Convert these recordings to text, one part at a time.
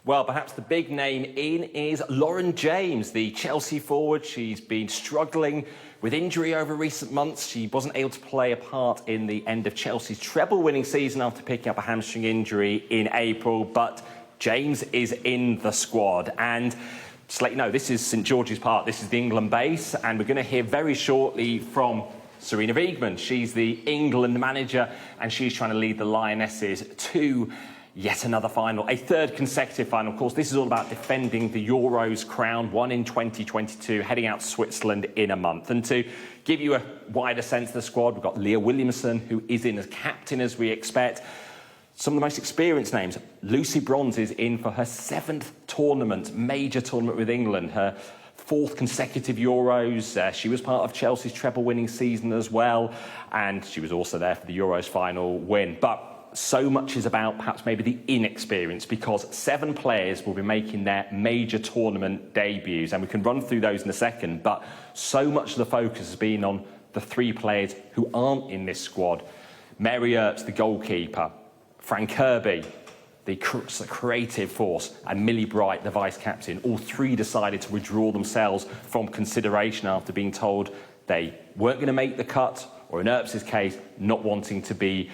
Well, perhaps the big name in is Lauren James, the Chelsea forward. She's been struggling with injury over recent months. She wasn't able to play a part in the end of Chelsea's treble-winning season after picking up a hamstring injury in April, but James is in the squad. And just to let you know, this is St George's Park, this is the England base, and we're going to hear very shortly from Sarina Wiegman. She's the England manager, and she's trying to lead the Lionesses to yet another final, a third consecutive final. Of course, this is all about defending the Euros crown, won in 2022, heading out to Switzerland in a month. And to give you a wider sense of the squad, we've got Leah Williamson, who is in as captain, as we expect. Some of the most experienced names. Lucy Bronze is in for her 7th tournament, major tournament with England, her 4th consecutive Euros. She was part of Chelsea's treble-winning season as well, and she was also there for the Euros final win. But so much is about perhaps maybe the inexperience, because 7 players will be making their major tournament debuts, and we can run through those in a second, but so much of the focus has been on the 3 players who aren't in this squad. Mary Earps, the goalkeeper, Fran Kirby, the creative force, and Millie Bright, the vice-captain. All 3 decided to withdraw themselves from consideration after being told they weren't going to make the cut, or in Earps' case, not wanting to be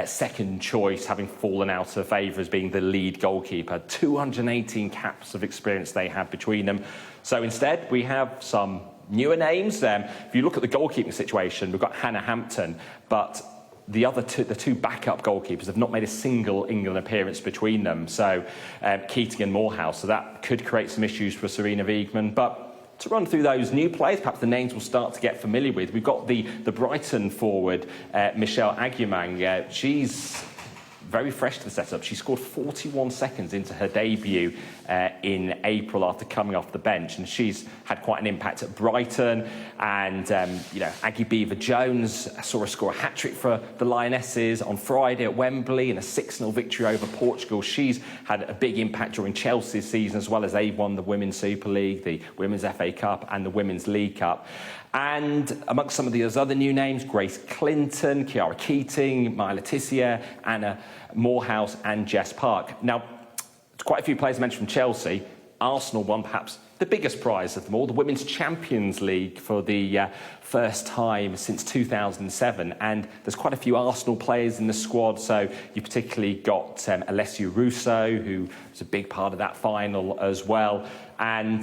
second choice, having fallen out of favour as being the lead goalkeeper. 218 caps of experience they have between them. So instead, we have some newer names. If you look at the goalkeeping situation, we've got Hannah Hampton, but the two backup goalkeepers have not made a single England appearance between them. So Keating and Morehouse. So that could create some issues for Sarina Wiegman. But to run through those new players, perhaps the names we'll start to get familiar with. We've got the Brighton forward, Millie Bright. She's very fresh to the setup. She scored 41 seconds into her debut in April after coming off the bench, and she's had quite an impact at Brighton. And Aggie Beaver-Jones saw her score a hat-trick for the Lionesses on Friday at Wembley in a 6-0 victory over Portugal. She's had a big impact during Chelsea's season, as well as they won the Women's Super League, the Women's FA Cup and the Women's League Cup. And amongst some of those other new names, Grace Clinton, Kiara Keating, Maya Letizia, Anna Morehouse and Jess Park. Now, quite a few players mentioned from Chelsea. Arsenal won perhaps the biggest prize of them all, the Women's Champions League, for the first time since 2007. And there's quite a few Arsenal players in the squad. So you particularly got Alessia Russo, who was a big part of that final as well. And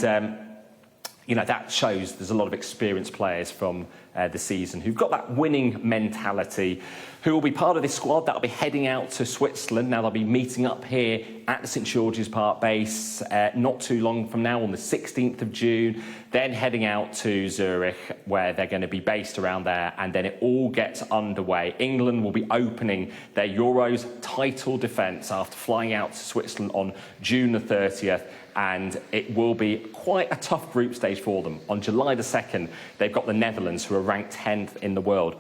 that shows there's a lot of experienced players from the season who've got that winning mentality, who will be part of this squad that'll be heading out to Switzerland. Now, they'll be meeting up here at the St George's Park base not too long from now, on the 16th of June, then heading out to Zurich, where they're going to be based around there, and then it all gets underway. England will be opening their Euros title defence after flying out to Switzerland on June the 30th. And it will be quite a tough group stage for them. On July the 2nd, they've got the Netherlands, who are ranked 10th in the world.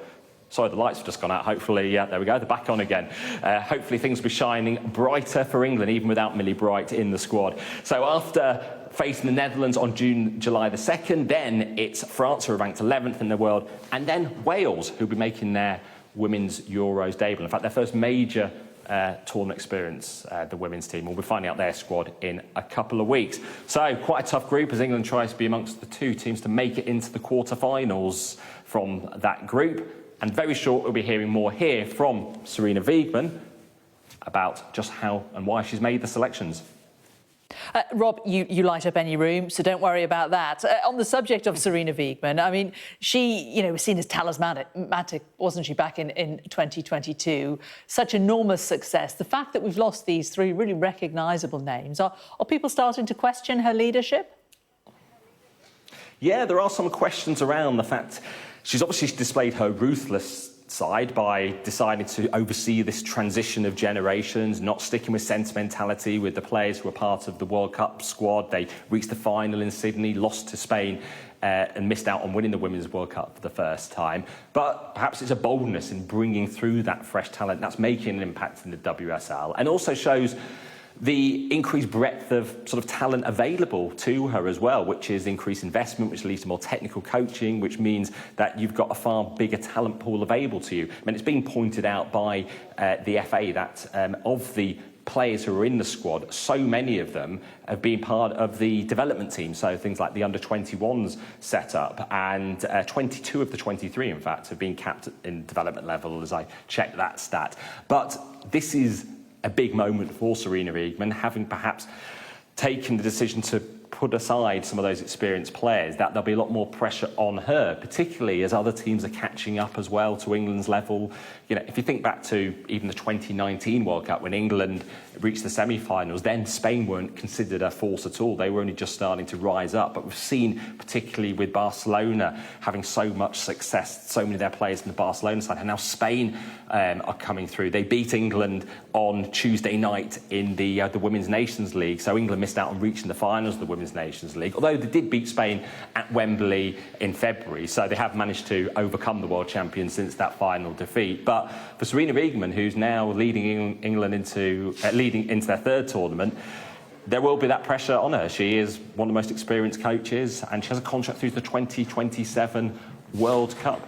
Sorry, the lights have just gone out. Hopefully, there we go, they're back on again. Hopefully things will be shining brighter for England, even without Millie Bright in the squad. So after facing the Netherlands on July the 2nd, then it's France, who are ranked 11th in the world, and then Wales, who'll be making their Women's Euros debut. In fact, their first major tournament experience, the women's team. We'll be finding out their squad in a couple of weeks. So quite a tough group as England tries to be amongst the 2 teams to make it into the quarter-finals from that group. And very short, we'll be hearing more here from Sarina Wiegman about just how and why she's made the selections. Rob, you light up any room, so don't worry about that. On the subject of Sarina Wiegman, I mean, she, was seen as talismanic, wasn't she, back in 2022? Such enormous success. The fact that we've lost these 3 really recognisable names, are people starting to question her leadership? Yeah, there are some questions around the fact she's obviously displayed her ruthless side by deciding to oversee this transition of generations, not sticking with sentimentality with the players who were part of the World Cup squad. They reached the final in Sydney, lost to Spain, and missed out on winning the Women's World Cup for the first time. But perhaps it's a boldness in bringing through that fresh talent that's making an impact in the WSL, and also shows the increased breadth of sort of talent available to her as well, which is increased investment, which leads to more technical coaching, which means that you've got a far bigger talent pool available to you. I mean, it's been pointed out by the FA that of the players who are in the squad, so many of them have been part of the development team. So things like the under-21s set up, and 22 of the 23, in fact, have been capped in development level, as I checked that stat. But this is a big moment for Sarina Wiegman, having perhaps taken the decision to put aside some of those experienced players, that there'll be a lot more pressure on her, particularly as other teams are catching up as well to England's level. You know, if you think back to even the 2019 World Cup, when England reached the semi-finals, then Spain weren't considered a force at all. They were only just starting to rise up. But we've seen, particularly with Barcelona having so much success, so many of their players in the Barcelona side, and now Spain are coming through. They beat England on Tuesday night in the Women's Nations League. So England missed out on reaching the finals of the Women's Nations League, although they did beat Spain at Wembley in February. So they have managed to overcome the world champions since that final defeat. But for Sarina Wiegman, who's now leading England into their third tournament, there will be that pressure on her. She is one of the most experienced coaches, and she has a contract through the 2027 World Cup.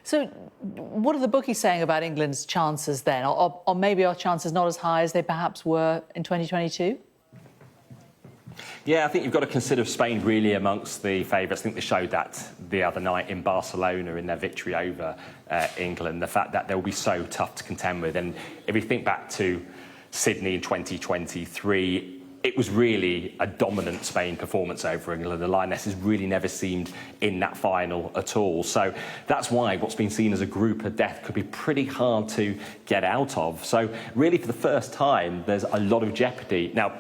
So what are the bookies saying about England's chances then? Or maybe our chances not as high as they perhaps were in 2022? Yeah, I think you've got to consider Spain really amongst the favourites. I think they showed that the other night in Barcelona in their victory over England, the fact that they'll be so tough to contend with. And if you think back to Sydney in 2023, it was really a dominant Spain performance over England. The Lionesses really never seemed in that final at all. So that's why what's been seen as a group of death could be pretty hard to get out of. So really, for the first time, there's a lot of jeopardy. Now,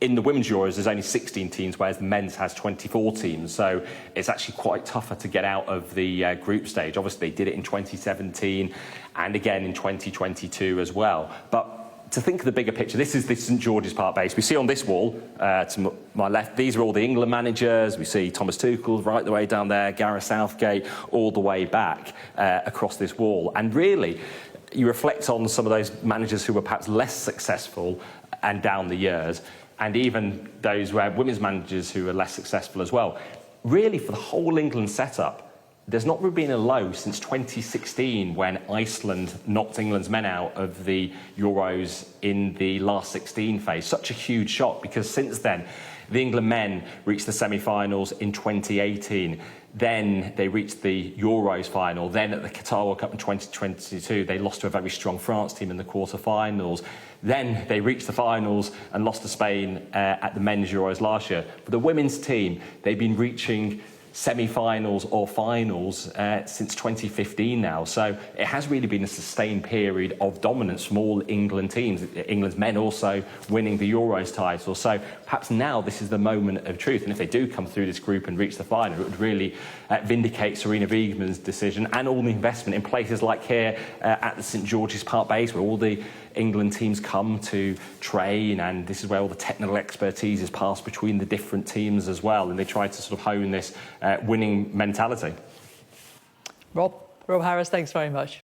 in the Women's Euros, there's only 16 teams, whereas the men's has 24 teams. So it's actually quite tougher to get out of the group stage. Obviously, they did it in 2017 and again in 2022 as well. But to think of the bigger picture, this is the St George's Park base. We see on this wall, to my left, these are all the England managers. We see Thomas Tuchel right the way down there, Gareth Southgate all the way back across this wall. And really, you reflect on some of those managers who were perhaps less successful and down the years, and even those women's managers who are less successful as well. Really, for the whole England setup, there's not really been a low since 2016, when Iceland knocked England's men out of the Euros in the last 16 phase. Such a huge shock, because since then, the England men reached the semi-finals in 2018. Then they reached the Euros final. Then at the Qatar World Cup in 2022, they lost to a very strong France team in the quarter-finals. Then they reached the finals and lost to Spain at the men's Euros last year. For the women's team, they've been reaching semi-finals or finals since 2015 now. So it has really been a sustained period of dominance from all England teams. England's men also winning the Euros title. So perhaps now this is the moment of truth. And if they do come through this group and reach the final, it would really vindicate Sarina Wiegman's decision, and all the investment in places like here at the St George's Park base, where all the England teams come to train, and this is where all the technical expertise is passed between the different teams as well, and they try to sort of hone this winning mentality. Rob Harris, thanks very much.